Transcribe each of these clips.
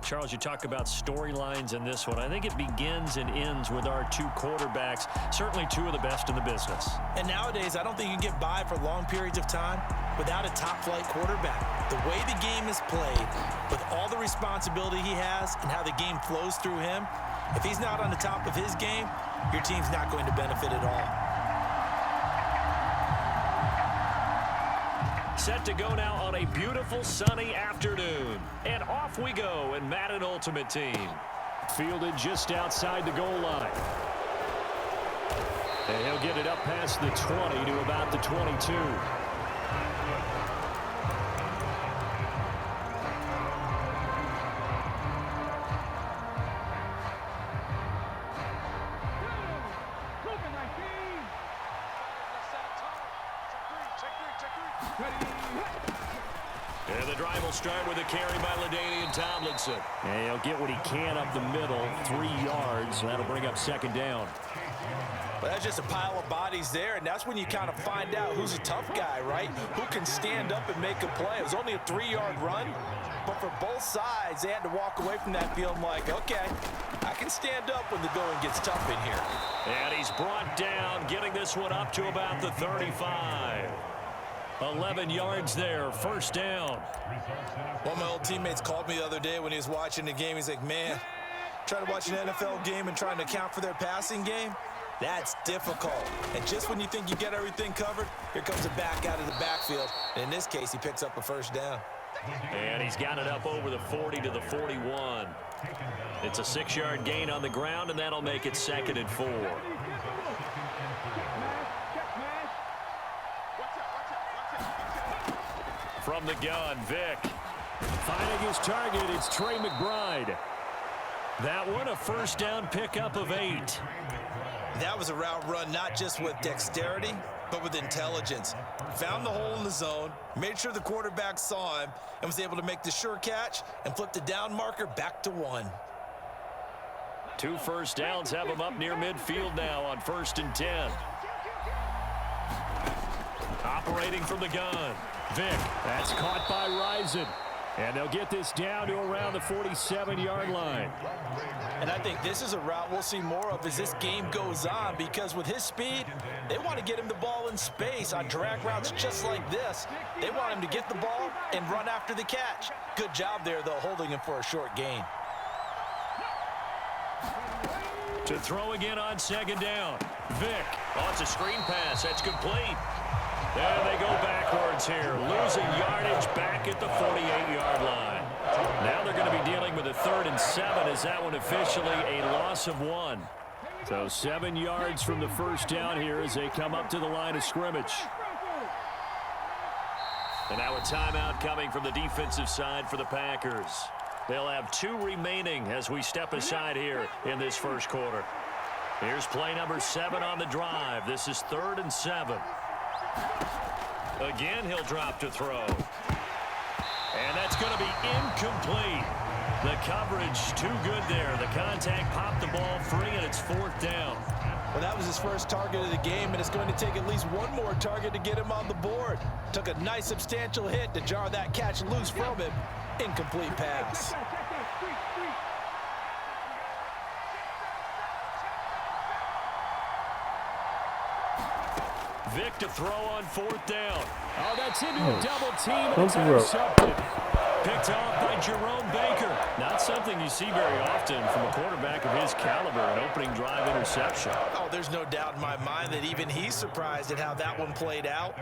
Charles, you talk about storylines in this one. I think it begins and ends with our two quarterbacks, certainly two of the best in the business. And nowadays, I don't think you can get by for long periods of time without a top-flight quarterback. The way the game is played, with all the responsibility he has and how the game flows through him, if he's not on the top of his game, your team's not going to benefit at all. Set to go now on a beautiful sunny afternoon. And off we go in Madden Ultimate Team. Fielded just outside the goal line. And he'll get it up past the 20 to about the 22. And the drive will start with a carry by LaDainian Tomlinson. And he'll get what he can up the middle, 3 yards. That'll bring up second down. Well, that's just a pile of bodies there, and that's when you kind of find out who's a tough guy, right? Who can stand up and make a play. It was only a 3-yard run, but for both sides, they had to walk away from that feeling like, okay, I can stand up when the going gets tough in here. And he's brought down, getting this one up to about the 35. 11 yards there, first down. One of my old teammates called me the other day when he was watching the game. He's like, man, trying to watch an NFL game and trying to account for their passing game, that's difficult. And just when you think you get everything covered, here comes a back out of the backfield. And in this case, he picks up a first down. And he's got it up over the 40 to the 41. It's a 6-yard gain on the ground, and that'll make it 2nd and 4. From the gun, Vick. Finding his target, it's Trey McBride. That one, a first down pickup of 8. That was a route run not just with dexterity, but with intelligence. Found the hole in the zone, made sure the quarterback saw him, and was able to make the sure catch and flip the down marker back to 1. 2 first downs have him up near midfield now on 1st and 10. Operating from the gun. Vick, that's caught by Rison. And they'll get this down to around the 47-yard line. And I think this is a route we'll see more of as this game goes on, because with his speed, they want to get him the ball in space on drag routes just like this. They want him to get the ball and run after the catch. Good job there, though, holding him for a short gain. To throw again on 2nd down. Vick. Oh, it's a screen pass. That's complete. And they go backwards here, losing yardage back at the 48-yard line. Now they're going to be dealing with a 3rd and 7 as that one officially a loss of 1. So 7 yards from the first down here as they come up to the line of scrimmage. And now a timeout coming from the defensive side for the Packers. They'll have 2 remaining as we step aside here in this first quarter. Here's play number 7 on the drive. This is 3rd and 7. Again, he'll drop to throw. And that's going to be incomplete. The coverage too good there. The contact popped the ball free, and it's 4th down. Well, that was his first target of the game, and it's going to take at least one more target to get him on the board. Took a nice substantial hit to jar that catch loose from him. Incomplete pass. Vick to throw on 4th down. Oh, that's into a double team. And it's Rope. intercepted. Picked off by Jerome Baker. Not something you see very often from a quarterback of his caliber, an opening drive interception. Oh, there's no doubt in my mind that even he's surprised at how that one played out.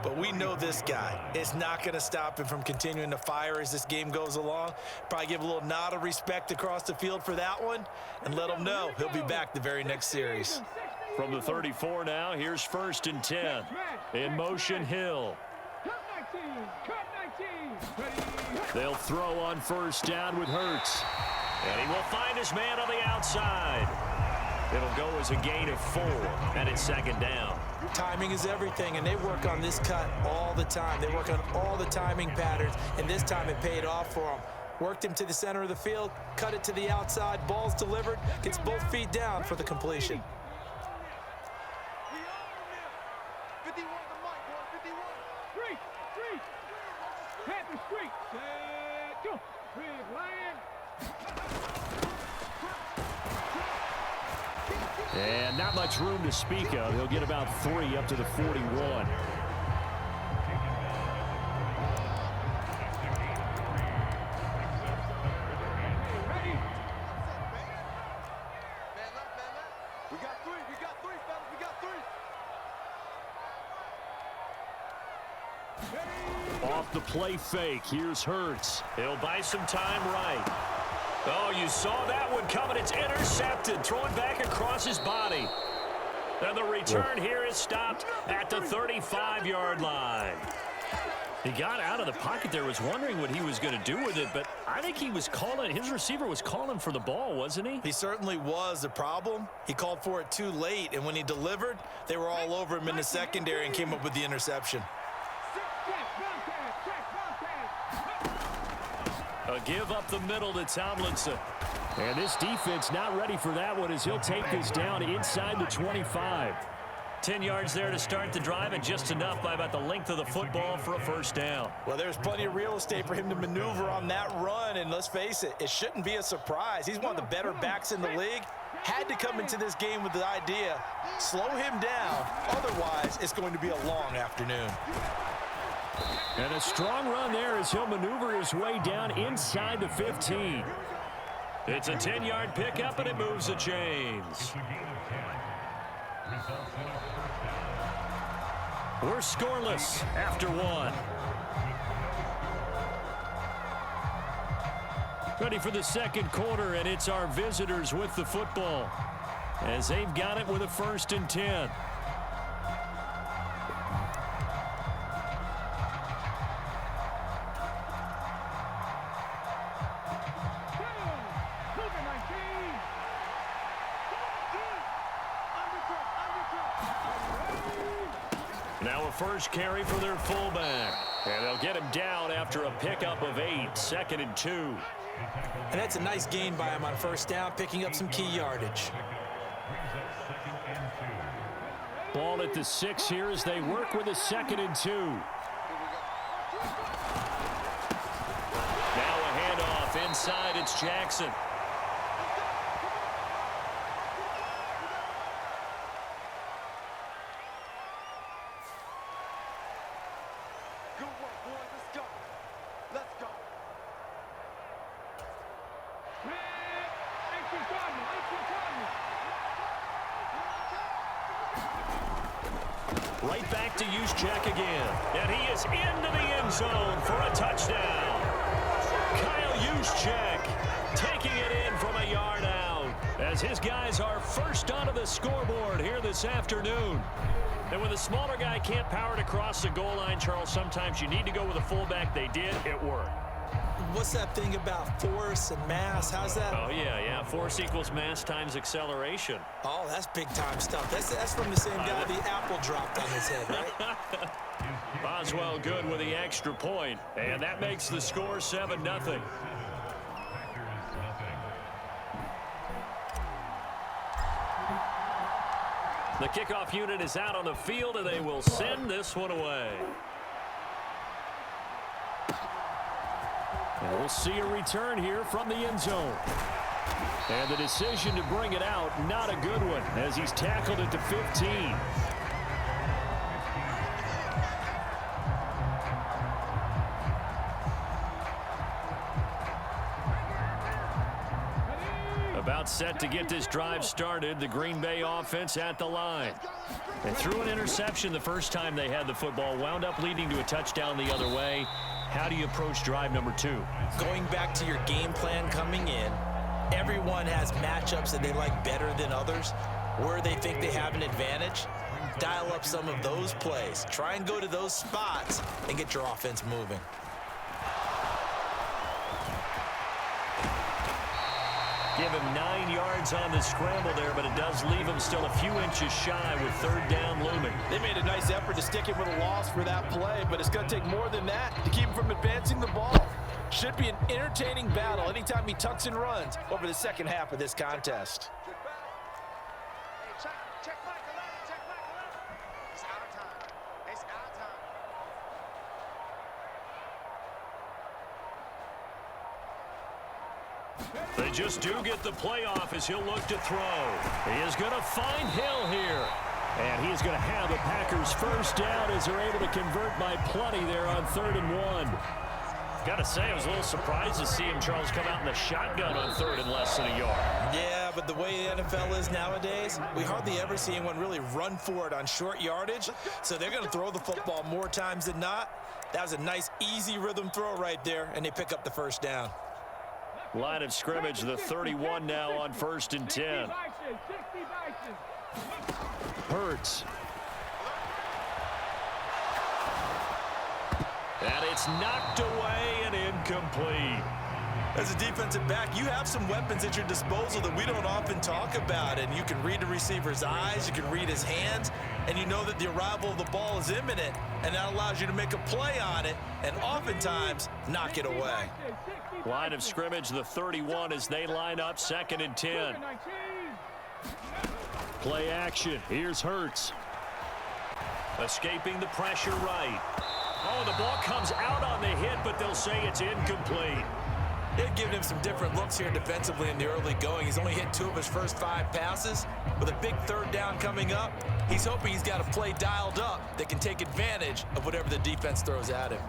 But we know this guy. It's not going to stop him from continuing to fire as this game goes along. Probably give a little nod of respect across the field for that one and let him know he'll be back the very next series. From the 34 now, here's 1st and 10. In motion, Hill. They'll throw on 1st down with Hurts. And he will find his man on the outside. It'll go as a gain of 4, and it's 2nd down. Timing is everything, and they work on this cut all the time. They work on all the timing patterns, and this time it paid off for them. Worked him to the center of the field, cut it to the outside, ball's delivered, gets both feet down for the completion. And not much room to speak of. He'll get about 3 up to the 41. Off the play fake. Here's Hurts. He'll buy some time right. Oh, you saw that one coming. It's intercepted. Throwing back across his body. And the return here is stopped at the 35-yard line. He got out of the pocket there, was wondering what he was going to do with it, but I think he was calling, his receiver was calling for the ball, wasn't he? He certainly was. The problem, he called for it too late, and when he delivered, they were all over him in the secondary and came up with the interception. A give up the middle to Tomlinson. And this defense not ready for that one as he'll take this down inside the 25. 10 yards there to start the drive, and just enough by about the length of the football for a first down. Well, there's plenty of real estate for him to maneuver on that run, and let's face it, it shouldn't be a surprise. He's one of the better backs in the league. Had to come into this game with the idea, slow him down, otherwise it's going to be a long afternoon. And a strong run there as he'll maneuver his way down inside the 15. It's a 10-yard pickup, and it moves the chains. We're scoreless after one. Ready for the second quarter, and it's our visitors with the football as they've got it with a 1st and 10. Now a first carry for their fullback. And they'll get him down after a pickup of 8, 2nd and 2. And that's a nice gain by him on first down, picking up some key yardage. Ball at the 6 here as they work with a 2nd and 2. Now a handoff inside. It's Jackson. Right back to Juszczyk again. And he is into the end zone for a touchdown. Kyle Juszczyk taking it in from a yard out as his guys are first onto the scoreboard here this afternoon. And when the smaller guy can't power it across the goal line, Charles, sometimes you need to go with a fullback. They did. It worked. What's that thing about force and mass? How's that? Oh, yeah. Force equals mass times acceleration. Oh, that's big-time stuff. That's from the same guy the apple dropped on his head, right? Boswell good with the extra point, and that makes the score 7-0. The kickoff unit is out on the field, and they will send this one away. And we'll see a return here from the end zone. And the decision to bring it out, not a good one, as he's tackled at the 15. About set to get this drive started. The Green Bay offense at the line. They threw an interception the first time they had the football, wound up leading to a touchdown the other way. How do you approach drive number 2? Going back to your game plan coming in, everyone has matchups that they like better than others. Where they think they have an advantage, dial up some of those plays. Try and go to those spots and get your offense moving. Give him 9 yards on the scramble there, but it does leave him still a few inches shy with 3rd down looming. They made a nice effort to stick him with a loss for that play, but it's going to take more than that to keep him from advancing the ball. Should be an entertaining battle anytime he tucks and runs over the second half of this contest. They just do get the playoff as he'll look to throw. He is going to find Hill here. And he is going to have the Packers first down as they're able to convert by plenty there on 3rd and 1. Got to say, I was a little surprised to see him, Charles, come out in the shotgun on 3rd and less than a yard. Yeah, but the way the NFL is nowadays, we hardly ever see anyone really run for it on short yardage. So they're going to throw the football more times than not. That was a nice, easy rhythm throw right there, and they pick up the first down. Line of scrimmage, the 31 now on 1st and 10. Hurts. And it's knocked away and incomplete. As a defensive back, you have some weapons at your disposal that we don't often talk about. And you can read the receiver's eyes, you can read his hands, and you know that the arrival of the ball is imminent. And that allows you to make a play on it and oftentimes knock it away. Line of scrimmage, the 31 as they line up 2nd and 10. Play action. Here's Hurts. Escaping the pressure right. Oh, the ball comes out on the hit, but they'll say it's incomplete. They've given him some different looks here defensively in the early going. He's only hit 2 of his first 5 passes. With a big 3rd down coming up, he's hoping he's got a play dialed up that can take advantage of whatever the defense throws at him.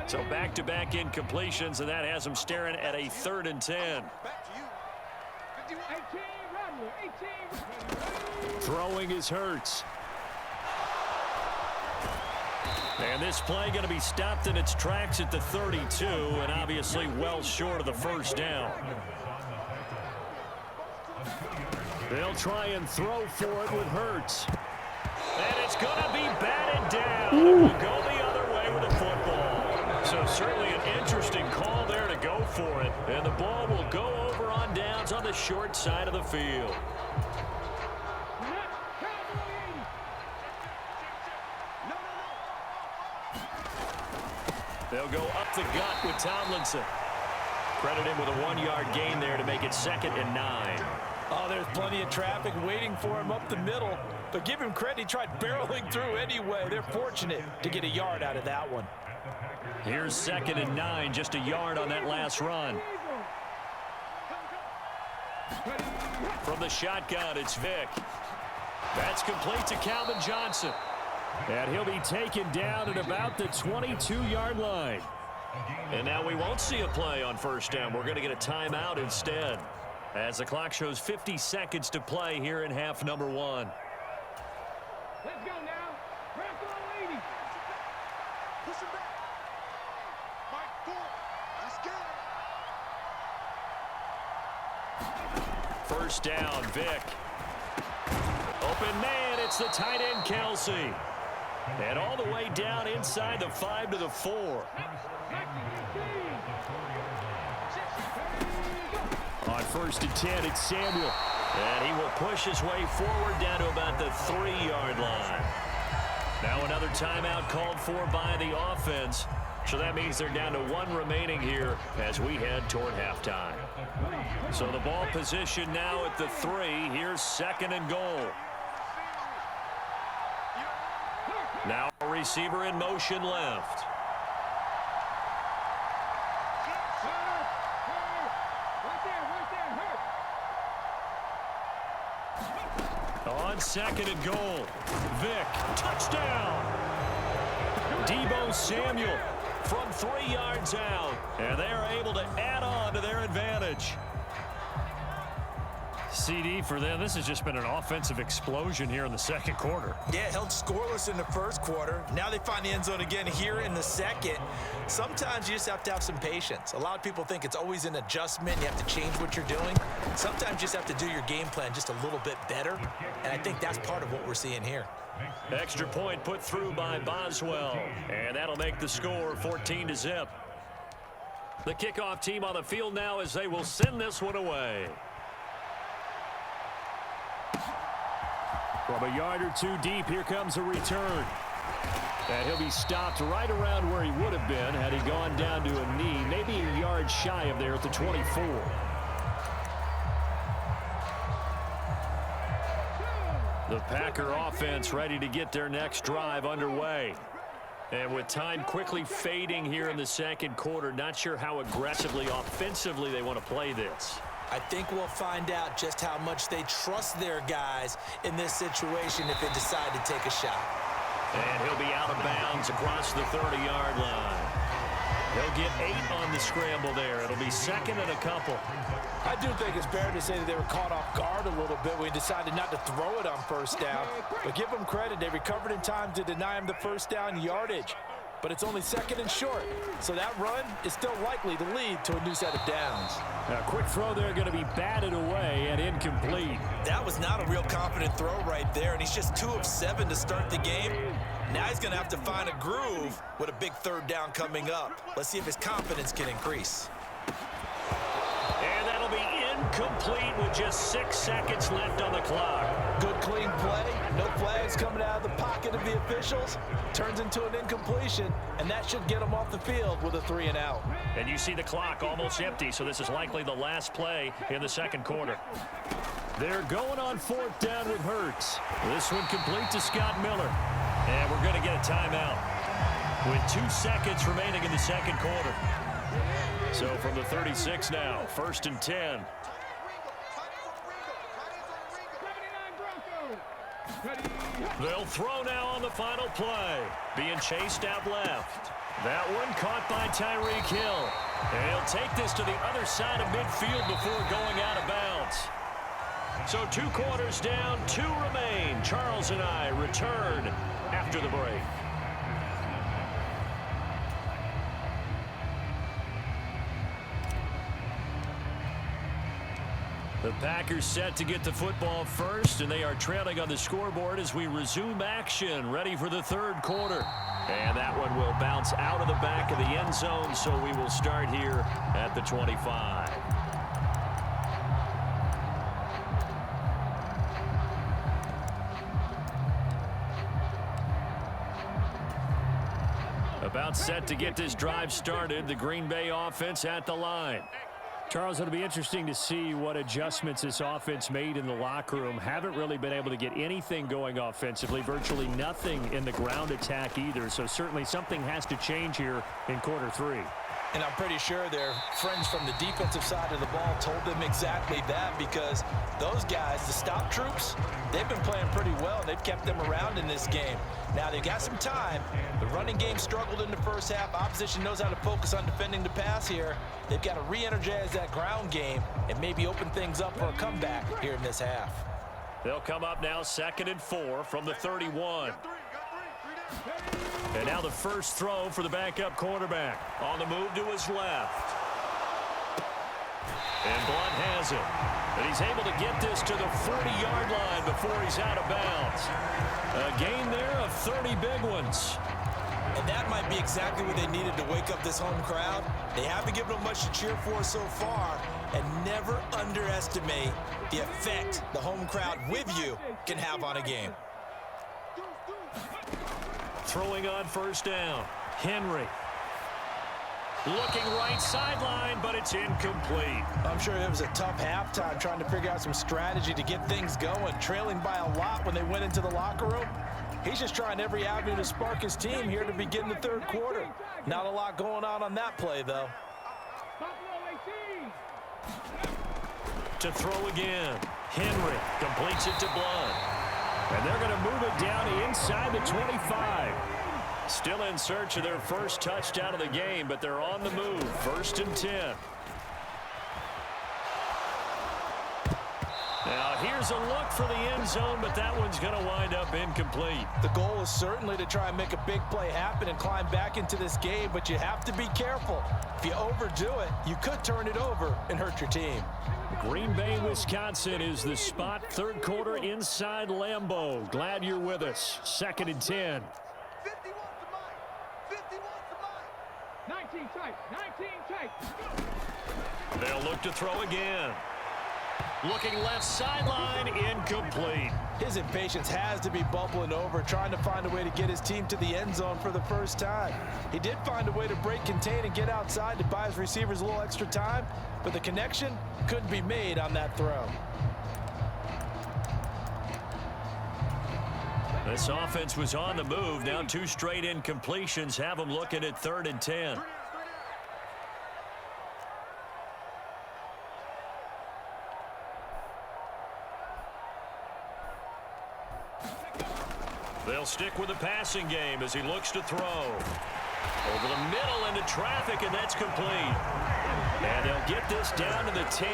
So back-to-back incompletions, and that has him staring at a 3rd and 10. Throwing is Hurts. And this play going to be stopped in its tracks at the 32, and obviously well short of the first down. They'll try and throw for it with Hurts. And it's going to be batted down. We'll go the other way with the football. So certainly an interesting call there to go for it. And the ball will go over on downs on the short side of the field. They'll go up the gut with Tomlinson. Credit him with a 1-yard gain there to make it 2nd and 9. Oh, there's plenty of traffic waiting for him up the middle. But give him credit, he tried barreling through anyway. They're fortunate to get a yard out of that one. Here's 2nd and 9, just a yard on that last run. From the shotgun, it's Vick. That's complete to Calvin Johnson. And he'll be taken down at about the 22-yard line. And now we won't see a play on first down. We're going to get a timeout instead, as the clock shows 50 seconds to play here in half number 1. Let's go now. Press on 80. Push him back. Mike, forward. Let's go. First down, Vick. Open man, it's the tight end, Kelsey. And all the way down inside the 5 to the 4. On 1st and 10, it's Samuel. And he will push his way forward down to about the 3-yard line. Now another timeout called for by the offense. So that means they're down to 1 remaining here as we head toward halftime. So the ball position now at the 3. Here's 2nd and goal. Now a receiver in motion left. On 2nd and goal, Vick, touchdown. Deebo Samuel from 3 yards out, and they are able to add on to their advantage. CD for them. This has just been an offensive explosion here in the 2nd quarter. Yeah, held scoreless in the 1st quarter. Now they find the end zone again here in the 2nd. Sometimes you just have to have some patience. A lot of people think it's always an adjustment. You have to change what you're doing. Sometimes you just have to do your game plan just a little bit better. And I think that's part of what we're seeing here. Extra point put through by Boswell. And that'll make the score 14-0. The kickoff team on the field now as they will send this one away. From a yard or 2 deep, here comes a return. And he'll be stopped right around where he would have been had he gone down to a knee, maybe a yard shy of there at the 24. The Packer offense ready to get their next drive underway. And with time quickly fading here in the second quarter, not sure how aggressively, offensively they want to play this. I think we'll find out just how much they trust their guys in this situation if they decide to take a shot. And he'll be out of bounds across the 30-yard line. He'll get 8 on the scramble there. It'll be second and a couple. I do think it's fair to say that they were caught off guard a little bit when we decided not to throw it on first down. But give them credit. They recovered in time to deny him the first down yardage. But it's only second and short. So that run is still likely to lead to a new set of downs. A quick throw there going to be batted away and incomplete. That was not a real confident throw right there, and he's just 2 of 7 to start the game. Now he's going to have to find a groove with a big third down coming up. Let's see if his confidence can increase. And that'll be incomplete with just 6 seconds left on the clock. Good clean play, no flags coming out of the pocket of the officials. Turns into an incompletion, and that should get him off the field with a 3 and out. And you see the clock almost empty, so this is likely the last play in the second quarter. They're going on 4th down with Hurts. This one complete to Scott Miller. And we're going to get a timeout with 2 seconds remaining in the second quarter. So from the 36 now, 1st and 10. They'll throw now on the final play. Being chased out left. That one caught by Tyreek Hill. And he'll take this to the other side of midfield before going out of bounds. So 2 quarters down, 2 remain. Charles and I return after the break. The Packers set to get the football first, and they are trailing on the scoreboard as we resume action, ready for the third quarter. And that one will bounce out of the back of the end zone, so we will start here at the 25. About set to get this drive started, the Green Bay offense at the line. Charles, it'll be interesting to see what adjustments this offense made in the locker room. Haven't really been able to get anything going offensively, virtually nothing in the ground attack either. So certainly something has to change here in quarter 3. And I'm pretty sure their friends from the defensive side of the ball told them exactly that, because those guys, the stop troops, they've been playing pretty well. They've kept them around in this game. Now they've got some time. The running game struggled in the first half. Opposition knows how to focus on defending the pass here. They've got to re-energize that ground game and maybe open things up for a comeback here in this half. They'll come up now 2nd and 4 from the 31. And now the first throw for the backup quarterback. On the move to his left. And Blunt has it. And he's able to get this to the 40-yard line before he's out of bounds. A gain there of 30 big ones. And that might be exactly what they needed to wake up this home crowd. They haven't given them much to cheer for so far. And never underestimate the effect the home crowd with you can have on a game. Throwing on first down. Henry. Looking right sideline, but it's incomplete. I'm sure it was a tough halftime trying to figure out some strategy to get things going. Trailing by a lot when they went into the locker room. He's just trying every avenue to spark his team here to begin the third quarter. Not a lot going on that play, though. To throw again. Henry completes it to Blunt. And they're going to move it down inside the 25. Still in search of their first touchdown of the game, but they're on the move. 1st and 10. Now here's a look for the end zone, but that one's going to wind up incomplete. The goal is certainly to try and make a big play happen and climb back into this game, but you have to be careful. If you overdo it, you could turn it over and hurt your team. Green Bay, Wisconsin is the spot. Third quarter inside Lambeau. Glad you're with us. 2nd and 10. 19 tight, 19 tight. They'll look to throw again. Looking left sideline, incomplete. His impatience has to be bubbling over, trying to find a way to get his team to the end zone for the first time. He did find a way to break contain and get outside to buy his receivers a little extra time, but the connection couldn't be made on that throw. This offense was on the move. Now 2 straight incompletions have them looking at 3rd and 10. They'll stick with the passing game as he looks to throw. Over the middle into traffic, and that's complete. And they'll get this down to the 10.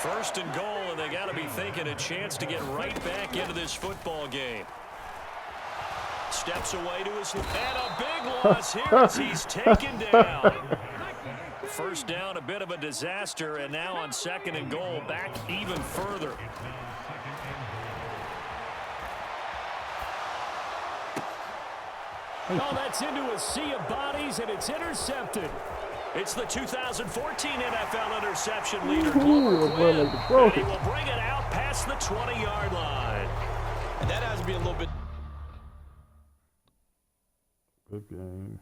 1st and goal, and they got to be thinking a chance to get right back into this football game. Steps away to his left. And a big loss here as he's taken down. 1st down, a bit of a disaster, and now on 2nd and goal, back even further. Oh, that's into a sea of bodies, and it's intercepted. It's the 2014 NFL interception leader, Glover Quinn, and he will bring it out past the 20-yard line. And that has to be a little bit. Good game.